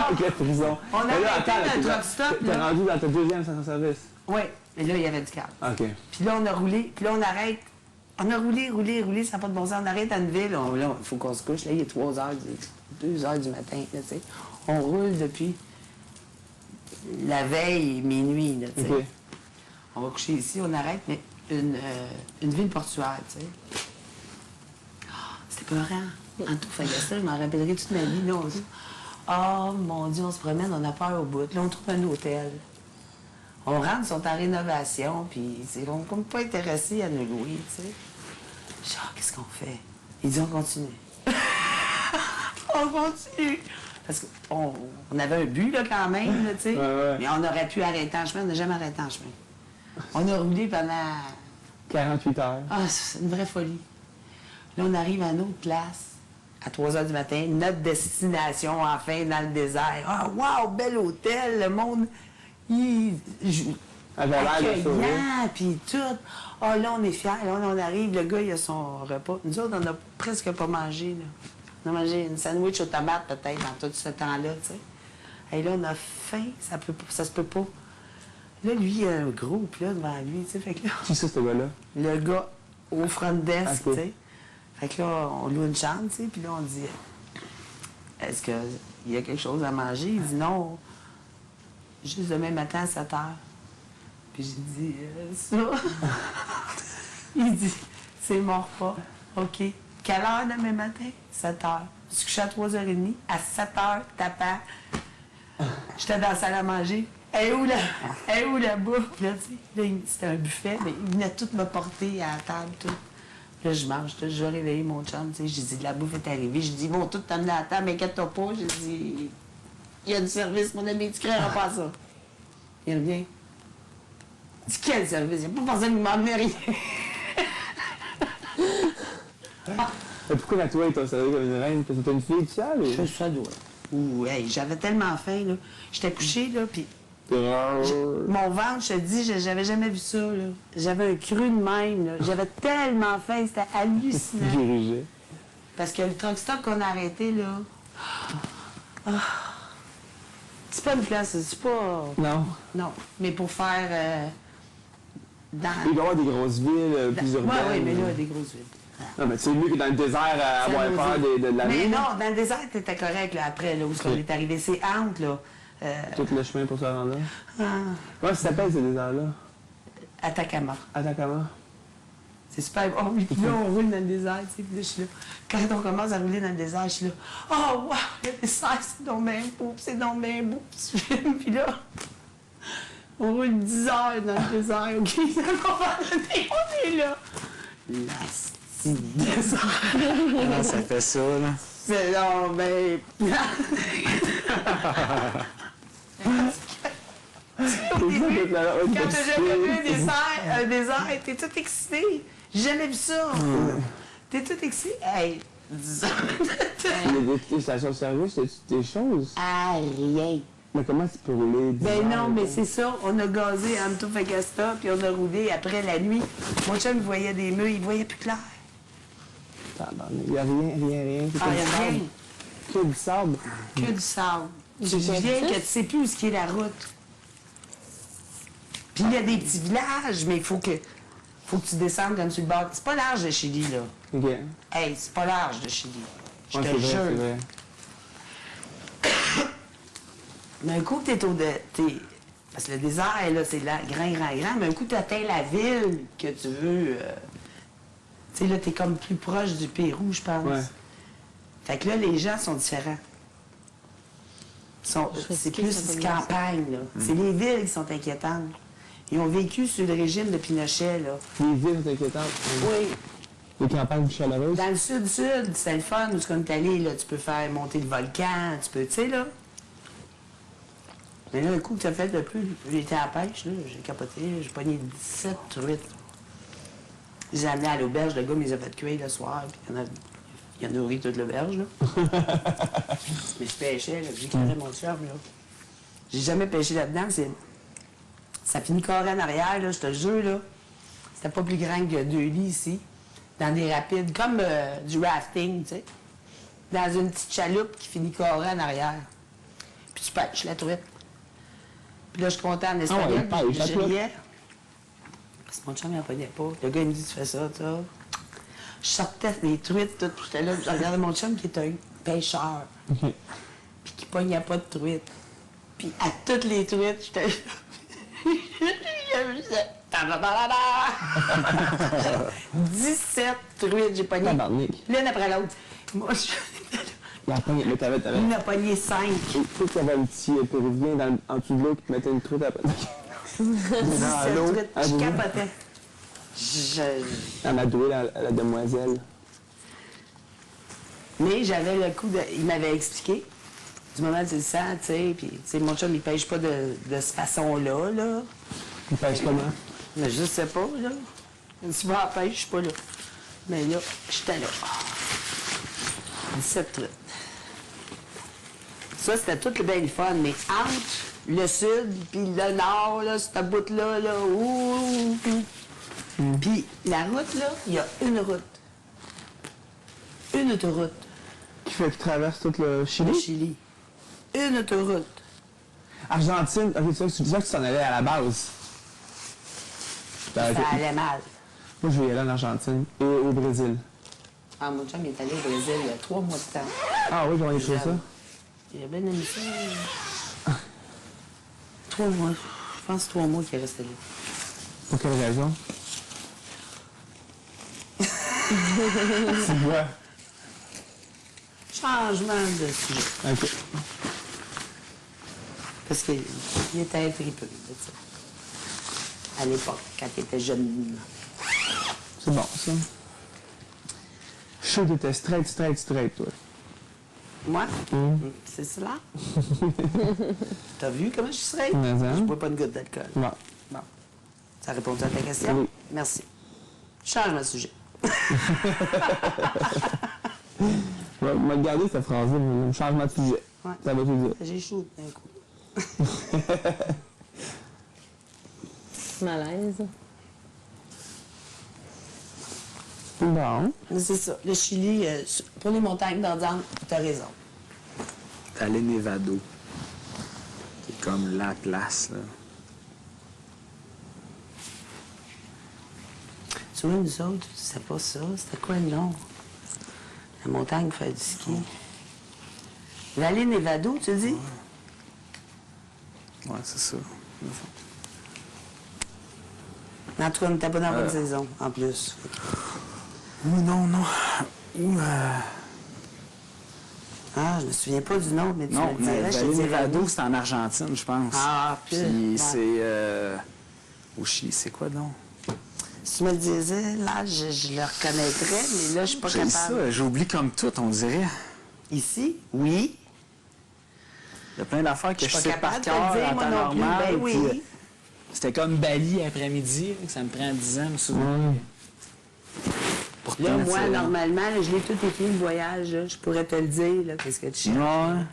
Avec la prison. On a arrêté notre truck stop. T'es rendu dans ta deuxième station-service? Oui, mais là, il y avait du câble. OK. Puis là, on a roulé, puis là, on arrête. On a roulé, ça n'a pas de bon sens. On arrête à une ville, là, il faut qu'on se couche. Là, il est 2 heures du matin, là, tu sais. On roule depuis la veille, minuit, là, tu sais. OK. On va coucher ici, on arrête, mais une ville portuaire, tu sais. C'était peurant. Antofagasta, je m'en rappellerai toute ma vie, là. On dit, oh, mon Dieu, on se promène, on a peur au bout. Là, on trouve un hôtel. On rentre, ils sont en rénovation, puis ils sont comme pas intéressés à nous louer, tu sais. Je dis, ah, qu'est-ce qu'on fait? Ils disent, on continue. On continue. Parce qu'on avait un but, là, quand même, là, tu sais. Ouais. Mais on aurait pu arrêter en chemin, on n'a jamais arrêté en chemin. On a roulé pendant... 48 heures. Ah, c'est une vraie folie. Là, on arrive à une autre place, à 3 heures du matin, notre destination, enfin, dans le désert. Ah, wow, bel hôtel, le monde, accueillant, puis tout. Ah, là, on est fiers. Là, on arrive, le gars, il a son repas. Nous autres, on n'a presque pas mangé, là. On a mangé une sandwich aux tomates, peut-être, dans tout ce temps-là, tu sais. Et là, on a faim, ça se peut pas. Là, lui, il y a un groupe, là, devant lui, tu sais, fait que là... Qui c'est, ce gars-là? Le gars au front desk, okay. Tu sais. Fait que là, on loue une chambre, tu sais, puis là, on dit, est-ce qu'il y a quelque chose à manger? Il dit, non, juste demain matin à 7 heures. Puis j'ai dit, ça? Il dit, c'est mon repas. OK. Quelle heure demain matin? 7 heures. Je suis couché à 3h30. À 7 heures, tapant. J'étais dans la salle à manger. Elle est où la bouffe? Puis là, tu sais, c'était un buffet, mais il venait tout me porter à la table, tout. Là, je mange, je vais réveiller mon chum, tu sais. J'ai dit, la bouffe est arrivée. J'ai dit, ils vont tout t'amener à la table, inquiète-toi pas. J'ai dit, il y a du service, mon ami, tu créeras pas ça. Il revient. Il dit, quel service? Il n'y a pas personne qui m'a amené rien. Et pourquoi la toile t'a servi comme une reine? Parce que t'es une fille de ça, ou? Je ça doit. Ouh, hey, j'avais tellement faim, là. J'étais couchée, là, puis... Mon ventre, je te dis, j'avais jamais vu ça, là. J'avais un cru de même, là. J'avais tellement faim, c'était hallucinant. Dirigé. Parce que le truck stop qu'on a arrêté, là... Ah, c'est pas une place, c'est pas... Non. Non, mais pour faire... Il doit y avoir des grosses villes plus urbaines. Oui, mais là, des grosses villes. Non, mais c'est mieux que dans le désert à avoir peur de la ville. Mais non, dans le désert, t'étais correct, là, après, là, où on est arrivé. C'est entre, là. Tout le chemin pour se rendre là. Ah. Comment ça s'appelle, ces déserts-là? Atacama. Atacama. C'est super. Oh oui, puis là, on roule dans le désert, tu sais, puis là, je suis là. Quand on commence à rouler dans le désert, je suis là. Oh, wow, le désert, c'est donc bien beau, c'est donc bien beau. Puis là, on roule 10 heures dans le désert, OK? On est là. Comment ça fait ça, là? C'est non, ben... Quand t'as jamais vu un désert, t'es tout excité. J'ai jamais vu ça. T'es tout excité. Hey, 10 heures de temps. Les stations de service, c'est des choses. Ah, rien. Mais comment tu peux rouler 10 Ben heures, non, mais c'est ça. On a gazé à Antofagasta, puis on a roulé après la nuit. Mon chum, il voyait des murs, il voyait plus clair. Il n'y a rien. Ah, il n'y a rien. Que du sable. Que du sable. Tu viens que tu sais plus où ce qui est la route. Puis il y a des petits villages, mais il faut que tu descendes comme sur le bord. C'est pas large de Chili, là. OK. Hey, c'est pas large de Chili. Je te c'est jure. vrai. Mais un coup, parce que le désert, là, c'est grand. Mais un coup, tu atteins la ville que tu veux. Tu sais, là, t'es comme plus proche du Pérou, je pense. Ouais. Fait que là, les gens sont différents. C'est plus campagne, là. C'est les villes qui sont inquiétantes. Ils ont vécu sous le régime de Pinochet, là. Les villes sont inquiétantes. Oui. Les campagnes chaleureuses. Dans le sud-sud, c'est le fun, où on est allé, là, tu peux faire monter le volcan, tu peux, tu sais, là. Mais là, un coup que tu as fait de plus, j'étais à la pêche, là, j'ai capoté, j'ai pogné 17 truites. J'ai amené à l'auberge, le gars me les a fait cuire le soir, puis il a nourri toute l'auberge, là. Mais je pêchais, là, j'ai carré mon chum, là. J'ai jamais pêché là-dedans, ça finit carré en arrière, là, je te jure, là. C'était pas plus grand que 2 lits ici, dans des rapides, comme du rafting, tu sais. Dans une petite chaloupe qui finit carré en arrière. tu pêches la truite. Puis là, je suis content en ouais, espagnol, il pêche la je truite. riais. Parce que mon chum, il n'en prenait pas. Le gars, il me dit, tu fais ça, ça. Je sortais des truites, tout, puis j'étais là, puis je regardais mon chum qui est un pêcheur, OK. puis qui pognait pas de truites. Puis à toutes les truites, j'étais là. Je faisais ta-da-da-da-da. 17 truites, j'ai pogné. Tabarnak. L'une après l'autre. Moi, Mais t'avais... il a pogné 5. Tu sais qu'il y avait un petit péruvien en dessous de l'eau qui te mettait une truite après. 17 l'eau. truites. Ah, Je vous- capotais. Elle m'a doué la demoiselle. Mais j'avais le coup de... Il m'avait expliqué. Du moment que tu le sens, tu sais, puis tu sais, mon chum, il pêche pas de cette façon-là, là. Il pêche comment? Mais je sais pas, là. Si je vais à la pêche, je suis pas là. Mais là, j'étais là. 17 truites. Ça, c'était tout le bien le fun, mais entre le sud puis le nord, là, cette bout-là, là, ouh, puis la route, là, il y a une route. Une autoroute. Qui traverse tout le Chili? Le Chili. Une autoroute. Argentine, ok, c'est ça que tu t'en allais à la base. Ben, ok. Ça allait mal. Moi, je vais y aller en Argentine et au Brésil. Ah, mon chum, il est allé au Brésil il y a 3 mois de temps. Ah oui, comment il fait ça? Il a bien aimé ça. 3 mois. Je pense 3 mois qu'il est resté là. Pour quelle raison? C'est quoi? Changement de sujet. Ok. Parce qu'il était intrigué de ça. À l'époque, quand il était jeune. C'est bon, ça. Je suis sûr que t'étais straight, toi. Moi? C'est cela? T'as vu comment je suis straight? Mais, hein? Je bois pas une goutte d'alcool. Bon. Bon. Ça répond à ta question? Oui. Merci. Changement de sujet. Je vais me garder cette phrase-là, mais changement de sujet. Ouais. Ça va tout dire. J'ai chaud d'un coup. Malaise. Bon. Mais c'est ça. Le Chili, pour les montagnes d'Andiane, t'as raison. Valley Nevado. Qui est comme la place, là. Tu vois, nous autres, c'était pas ça. C'était quoi le nom? La montagne pour faire du ski. Vallée Nevado, tu dis? Ouais, c'est ça. En tout cas, on n'était pas dans la bonne saison, en plus. Oui, non. Ah, je me souviens pas du nom, mais tu Non, me dirais, mais je te Valley dirais Nevado, oui. c'est en Argentine, je pense. Ah, Puis ouais. c'est... au Chili, c'est quoi, donc? Si tu me le disais, là, je le reconnaîtrais, mais là, je suis pas J'ai capable. ça, j'oublie comme tout, on dirait. Ici? Oui. Il y a plein d'affaires que Je je suis pas sais par capable de cœur te le dire, en moi temps non plus. normal. Ben oui. puis, c'était comme Bali après-midi, là, que ça me prend 10 ans, me souvenir. Pourtant, Là, moi, c'est- normalement, là, je l'ai tout écrit, le voyage. Là. Je pourrais te le dire, là, qu'est-ce que tu cherches. Ouais.